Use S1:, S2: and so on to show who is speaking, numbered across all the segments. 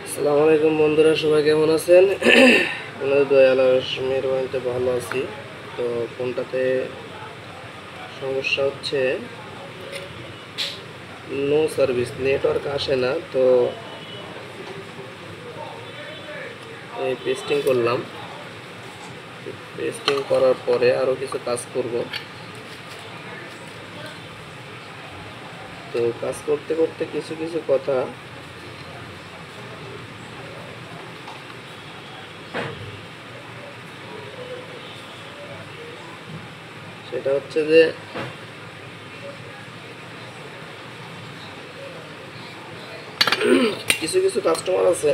S1: আসসালামু আলাইকুম বন্ধুরা, সবাই কেমন আছেন? আপনাদের দয়াল মেহরবানিতে ভালো আছি। তো ফোনটাতে সমস্যা হচ্ছে, নো সার্ভিস, নেটওয়ার্ক আসে না। তো এই পেস্টিং করলাম, পেস্টিং করার পরে আরও কিছু কাজ করব। তো কাজ করতে করতে কিছু কিছু কথা সেটা হচ্ছে যে কিছু কিছু কাস্টমার আছে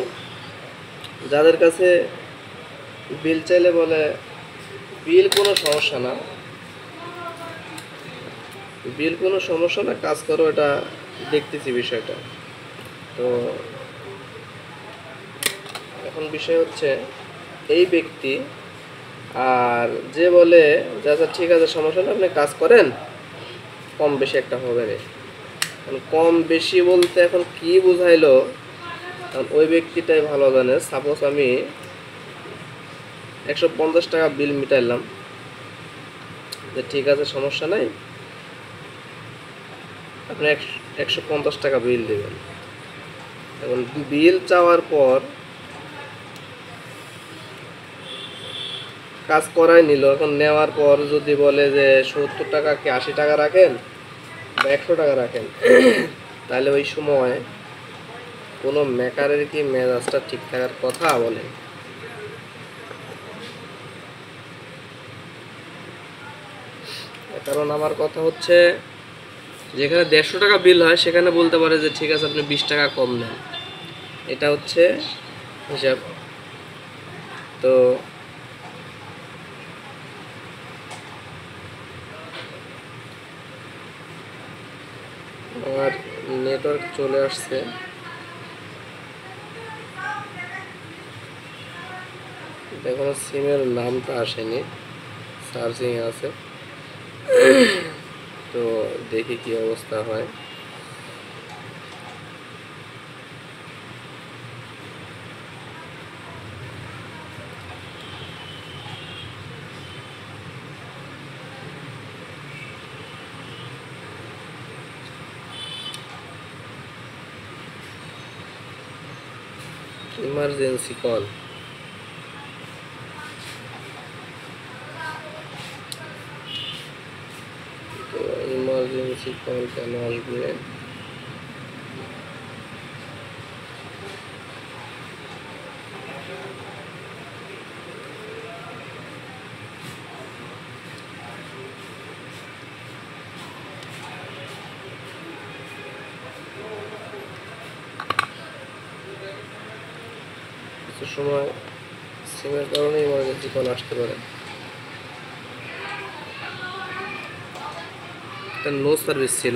S1: যাদের কাছে বিল চাইলে বলে বিল কোনো সমস্যা না, বিল কোনো সমস্যা না, কাজ করো, এটা দেখতেছি বিষয়টা। তো এখন বিষয় হচ্ছে এই ব্যক্তি আর যে বলে যে আচ্ছা ঠিক আছে, সমস্যা না, আপনি কাজ করেন, কম বেশি একটা হবে রে। কম বেশি বলতে এখন কি বুঝাইলো, কারণ ওই ব্যক্তিটাই ভালো জানে। সাপোজ আমি 150 টাকা বিল মিটাইলাম, যে ঠিক আছে সমস্যা নাই, আপনি 150 টাকা বিল দেবেন। এখন বিল চাওয়ার পর কাজ করাই নিল, এখন নেওয়ার পর যদি বলে যে 70 টাকা কি 80 টাকা রাখেন বা 100 টাকা রাখেন, তাহলে ওই সময় কোনো মেকারের কি মেজাজটা ঠিক থাকার কথা বলে? কারণ আমার কথা হচ্ছে, যেখানে 150 টাকা বিল হয় সেখানে বলতে পারে যে ঠিক আছে আপনি 20 টাকা কম নেন, এটা হচ্ছে হিসাব। তো আমার নেটওয়ার্ক চলে আসছে, এখনো সিমের নামটা আসেনি, সার্চিং আছে। তো দেখি কি অবস্থা হয়। ইমার্জেন্সি কল, তো ইমার্জেন্সি কল কেন আসবে? কিছু সময় সিমের কারণে ইমার্জেন্সি কল আসতে পারে। এটা নো সার্ভিস ছিল,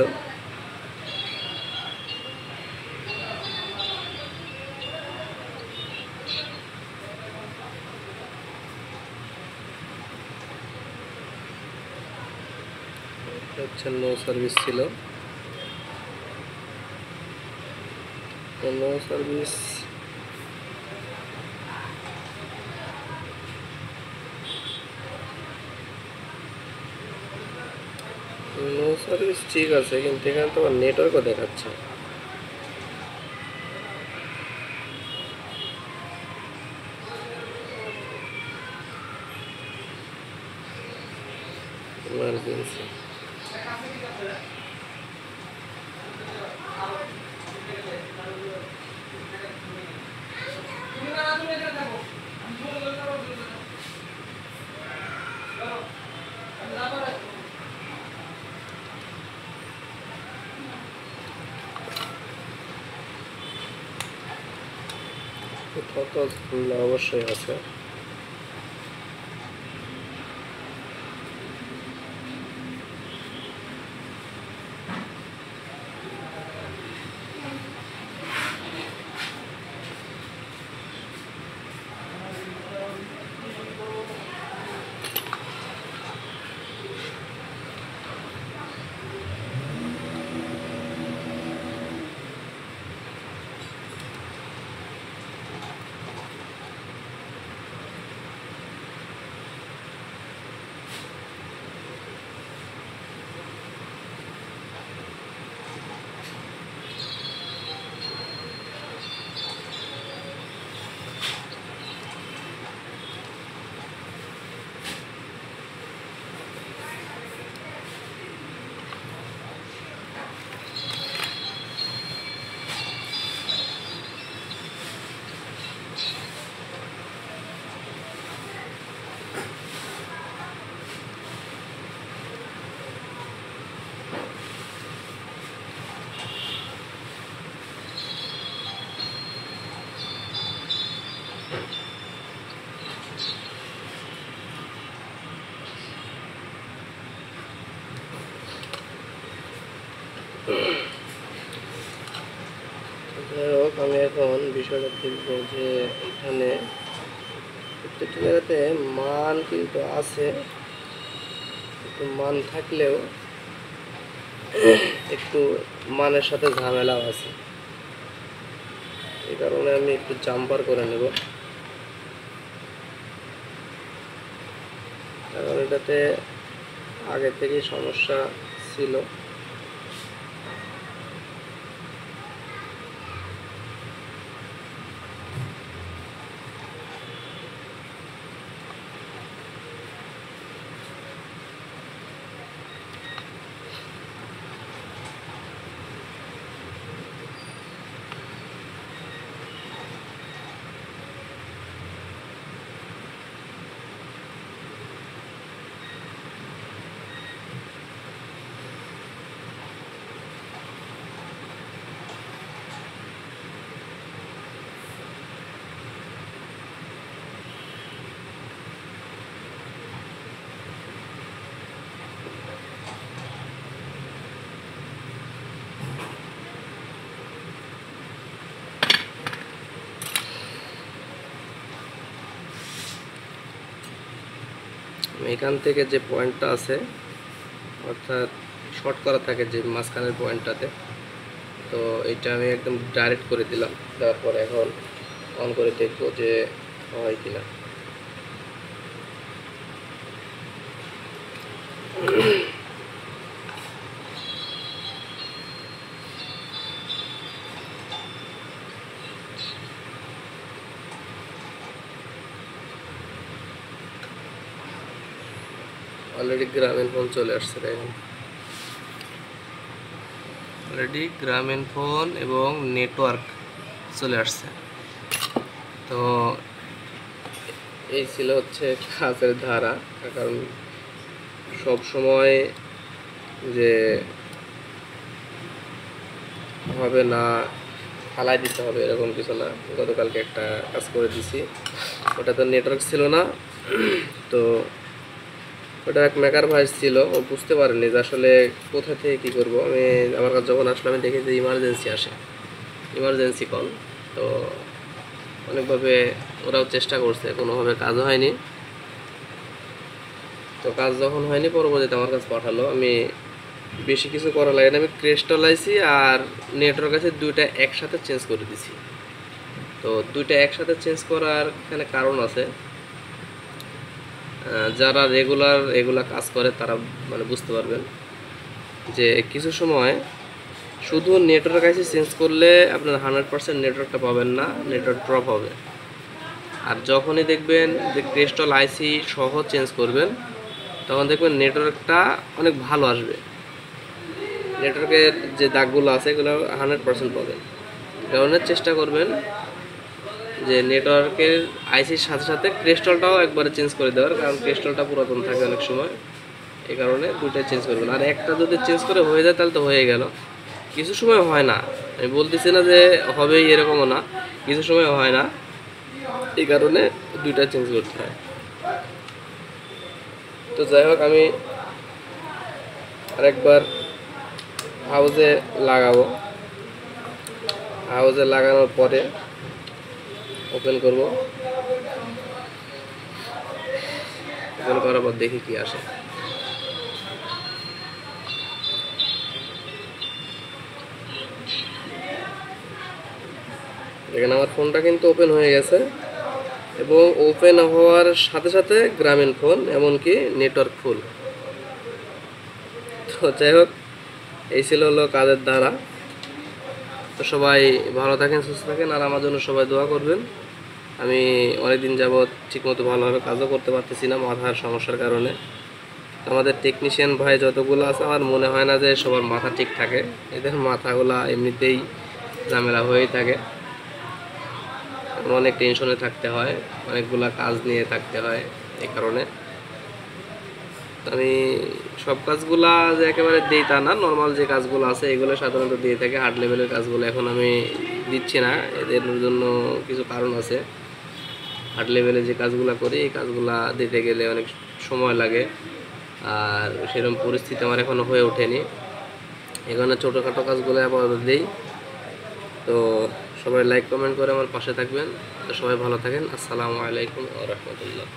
S1: হচ্ছে নো সার্ভিস ছিল। তো নো সার্ভিস নো সার্ভিস ঠিক আছে, কিন্তু এখানে তো আমার নেটওয়ার্কও দেখাচ্ছে। ইমার্জেন্সি কত অবশ্যই আছে। আমি এখন বিষয়টা দেখব যে এখানে প্রত্যেকটা জায়গাতে মান কিন্তু আছে, কিন্তু মান থাকলেও একটু মানের সাথে ঝামেলাও আছে। এই কারণে আমি একটু জাম্পার করে নেব, কারণ এটাতে আগে থেকেই সমস্যা ছিল। এখান থেকে যে পয়েন্টটা আছে, অর্থাৎ শর্ট করা থাকে যে মাঝখানের পয়েন্টটাতে, তো এটা আমি একদম ডাইরেক্ট করে দিলাম। দেওয়ার পরে এখন অন করে দেখবো যে হয় কিনা। অলরেডি গ্রামীণ ফোন চলে আসছে, দেখেন অলরেডি গ্রামীণ ফোন এবং নেটওয়ার্ক চলে আসছে। তো এই ছিল হচ্ছে কাজের ধারা, কারণ সব সময় যে হবে না, ফালাই দিতে হবে এরকম কিছু না। গতকালকে একটা কাজ করে দিছি, ওটা তো নেটওয়ার্ক ছিল না, তো ওটা এক মেকার ভাই ছিল, ও বুঝতে পারেনি যে আসলে কোথা থেকে কী করবো। আমার কাছে যখন আসলে আমি দেখি যে ইমার্জেন্সি আসে, ইমার্জেন্সি কল। তো অনেকভাবে ওরাও চেষ্টা করছে, কোনোভাবে কাজ হয়নি। তো কাজ যখন হয়নি, পরবর্তীতে আমার কাছে পাঠালো। আমি বেশি কিছু করা লাগে না, আমি ক্রেস্টল আইসি আর নেটওয়ার্ক আছে দুইটা একসাথে চেঞ্জ করে দিছি। তো দুইটা একসাথে চেঞ্জ করার এখানে কারণ আছে। যারা রেগুলার এগুলা কাজ করে তারা মানে বুঝতে পারবেন যে কিছু সময় শুধু নেটওয়ার্ক আইসি চেঞ্জ করলে আপনার 100% নেটওয়ার্কটা পাবেন না, নেটওয়ার্ক ড্রপ হবে। আর যখনই দেখবেন যে ক্রিস্টাল আইসি সহ চেঞ্জ করবেন, তখন দেখবেন নেটওয়ার্কটা অনেক ভালো আসবে। নেটওয়ার্কের যে দাগগুলো আছে এগুলো 100% পাবেন। কারণে চেষ্টা করবেন যে নেটওয়ার্কের আইসির সাথে সাথে ক্রিস্টালটাও একবারে চেঞ্জ করে দেওয়ার, কারণ ক্রিস্টালটা পুরাতন থাকে অনেক সময়। এই কারণে দুইটা চেঞ্জ করবেন। আর একটা যদি চেঞ্জ করে হয়ে যায় তাহলে তো হয়ে গেল। কিছু সময় হয় না, আমি বলতেছি না যে হবেই এরকমও না, কিছু সময় হয় না, এই কারণে দুইটা চেঞ্জ করতে হয়। তো যাই হোক, আমি আরেকবার হাউজে লাগাবো। হাউজে লাগানোর পরে ওপেন করব, ওপেন করার পর দেখি কি আসে। দেখেন আমার ফোনটা কিন্তু ওপেন হয়ে গেছে, এবং ওপেন হওয়ার সাথে সাথে গ্রামীণ ফোন, এমনকি নেটওয়ার্ক ফুল। তো যাই হোক, এই ছিল হলো কাজের ধারা। তো সবাই ভালো থাকেন, সুস্থ থাকেন, আর আমার জন্য সবাই দোয়া করবেন। আমি অনেকদিন যাবৎ ঠিকমতো ভালোভাবে কাজও করতে পারতেছি না মাথার সমস্যার কারণে। আমাদের টেকনিশিয়ান ভাই যতগুলো আছে, আমার মনে হয় না যে সবার মাথা ঠিক থাকে। এদের মাথাগুলা এমনিতেই ঝামেলা হয়েই থাকে, অনেক টেনশনে থাকতে হয়, অনেকগুলা কাজ নিয়ে থাকতে হয়। এই কারণে আমি সব কাজগুলা যে একেবারে দিই তা না, নর্মাল যে কাজগুলো আছে এগুলো সাধারণত দিয়ে থাকি। হার্ড লেভেলের কাজগুলো এখন আমি দিচ্ছি না, এদের জন্য কিছু কারণ আছে। হার্ড লেভেলে যে কাজগুলো করি এই কাজগুলা দিতে গেলে অনেক সময় লাগে, আর সেরকম পরিস্থিতি আমার এখনও হয়ে ওঠেনি। এখানে ছোটোখাটো কাজগুলো আপাতত দিই। তো সবাই লাইক কমেন্ট করে আমার পাশে থাকবেন। তো সবাই ভালো থাকেন। আসসালামু আলাইকুম ওয়া রাহমাতুল্লাহ।